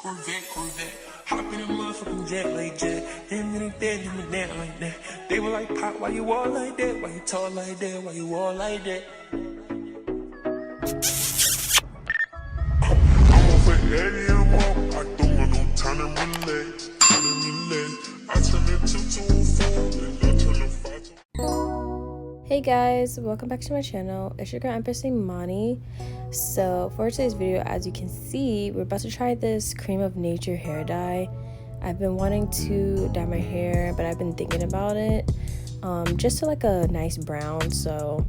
Corvette. Hop in a motherfucking jet like jet. And then it dead, and that like that. They were like, Pop, why you all like that? Why you talk like that? Why you all like that? I'm off an Eddie and walk. I don't want no time to relax. I turn it to a 4, and I turn a 5 to... Hey guys, welcome back to my channel. It's your girl Empress Imani. So for today's video, as you can see, we're about to try this Cream of Nature hair dye. I've been wanting to dye my hair, but I've been thinking about it just to like a nice brown. So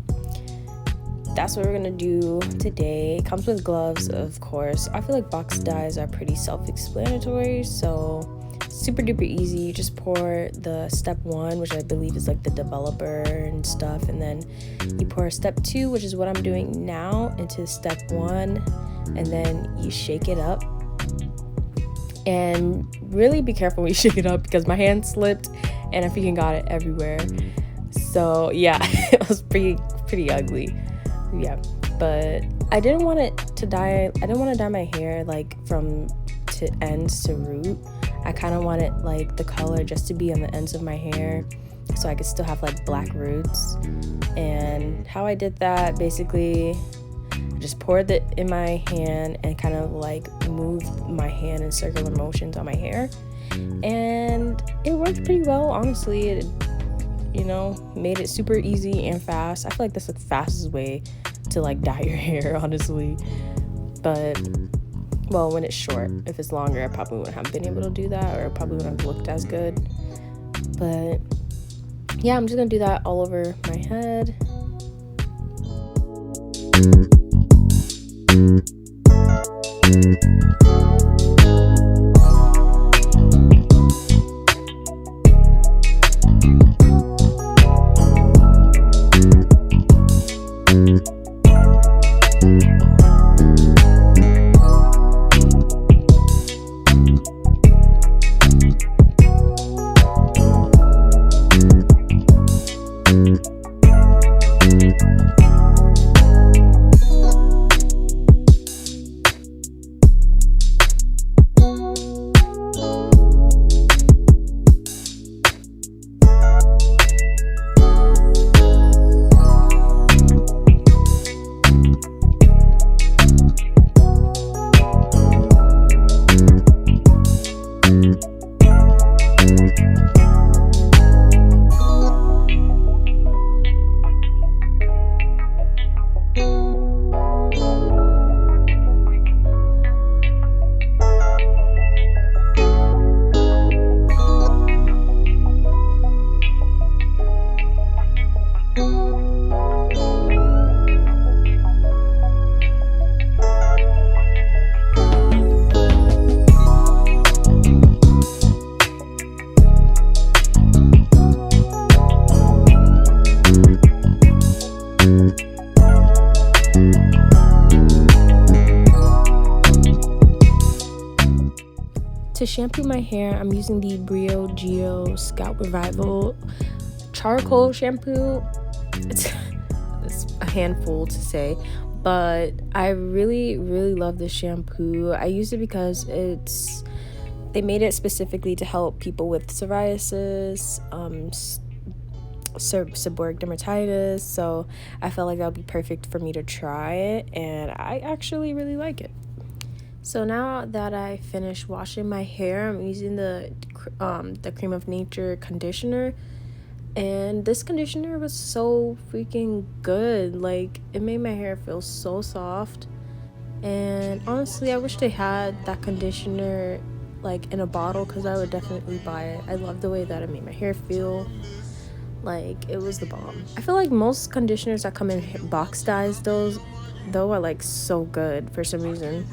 that's what we're gonna do today. It comes with gloves, of course. I feel like box dyes are pretty self-explanatory, so super duper easy. You just pour the step 1, which I believe is like the developer and stuff, and then you pour step 2, which is what I'm doing now, into step 1, and then you shake it up. And really be careful when you shake it up, because my hand slipped and I freaking got it everywhere. So yeah, it was pretty ugly. Yeah, but I didn't want to dye my hair like from to ends to root. I kind of wanted like the color just to be on the ends of my hair, so I could still have like black roots. And how I did that, basically I just poured it in my hand and kind of like moved my hand in circular motions on my hair, and it worked pretty well, honestly. It, you know, made it super easy and fast. I feel like that's the fastest way to like dye your hair, honestly. But well, when it's short. If it's longer, I probably wouldn't have been able to do that, or it probably wouldn't have looked as good. But yeah, I'm just gonna do that all over my head. To shampoo my hair, I'm using the Brio Geo Scalp Revival charcoal shampoo. It's a handful to say, but I really love this shampoo. I use it because they made it specifically to help people with psoriasis, seborrheic dermatitis, so I felt like that would be perfect for me to try it, and I actually really like it. So now that I finished washing my hair, I'm using the Cream of Nature conditioner, and this conditioner was so freaking good. Like, it made my hair feel so soft, and honestly I wish they had that conditioner like in a bottle, because I would definitely buy it. I love the way that it made my hair feel. Like, it was the bomb. I feel like most conditioners that come in box dyes though are like so good for some reason.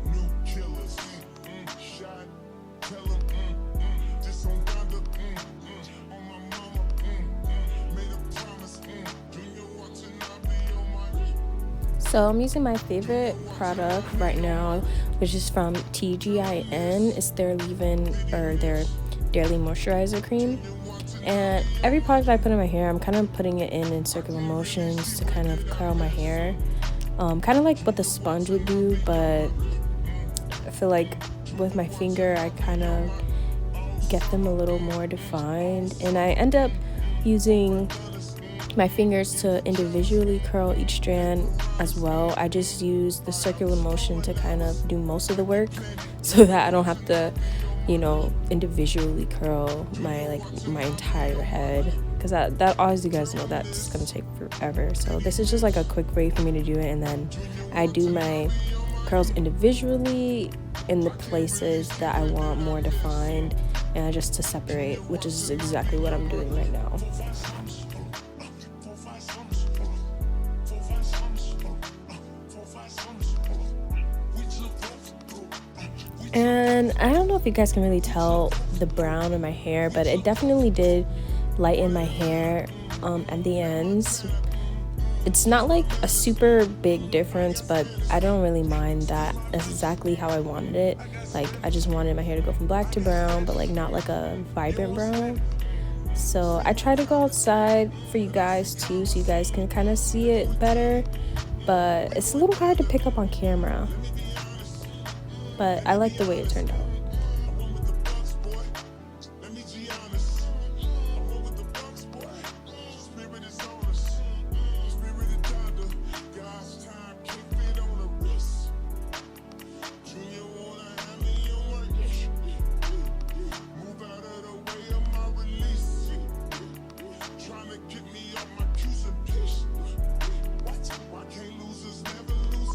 New killers, shot, tell 'em, this on Donda, on my mama, made a promise, Junior watching, I'll be on my So I'm using my favorite product right now, which is from TGIN. It's their leave-in or their daily moisturizer cream. And every product I put in my hair, I'm kind of putting it in circular motions to kind of curl my hair. Kind of like what the sponge would do, but I feel like with my finger, I kind of get them a little more defined. And I end up using my fingers to individually curl each strand as well. I just use the circular motion to kind of do most of the work so that I don't have to, you know, individually curl my entire head, because that as you guys know, that's gonna take forever. So this is just like a quick way for me to do it, and then I do my curls individually in the places that I want more defined, and just to separate, which is exactly what I'm doing right now. And I don't know if you guys can really tell the brown in my hair, but it definitely did lighten my hair at the ends. It's not like a super big difference, but I don't really mind that. That's exactly how I wanted it. Like, I just wanted my hair to go from black to brown, but like not like a vibrant brown. So I try to go outside for you guys too, so you guys can kind of see it better, but it's a little hard to pick up on camera. But I like the way it turned out.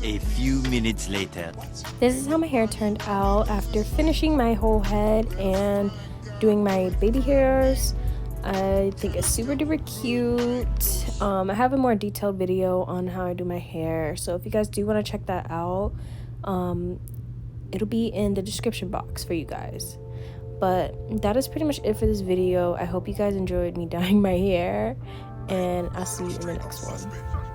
A few minutes later. This is how my hair turned out after finishing my whole head and doing my baby hairs. I think it's super duper cute. I have a more detailed video on how I do my hair, so if you guys do want to check that out, it'll be in the description box for you guys. But that is pretty much it for this video. I hope you guys enjoyed me dyeing my hair, and I'll see you in the next one.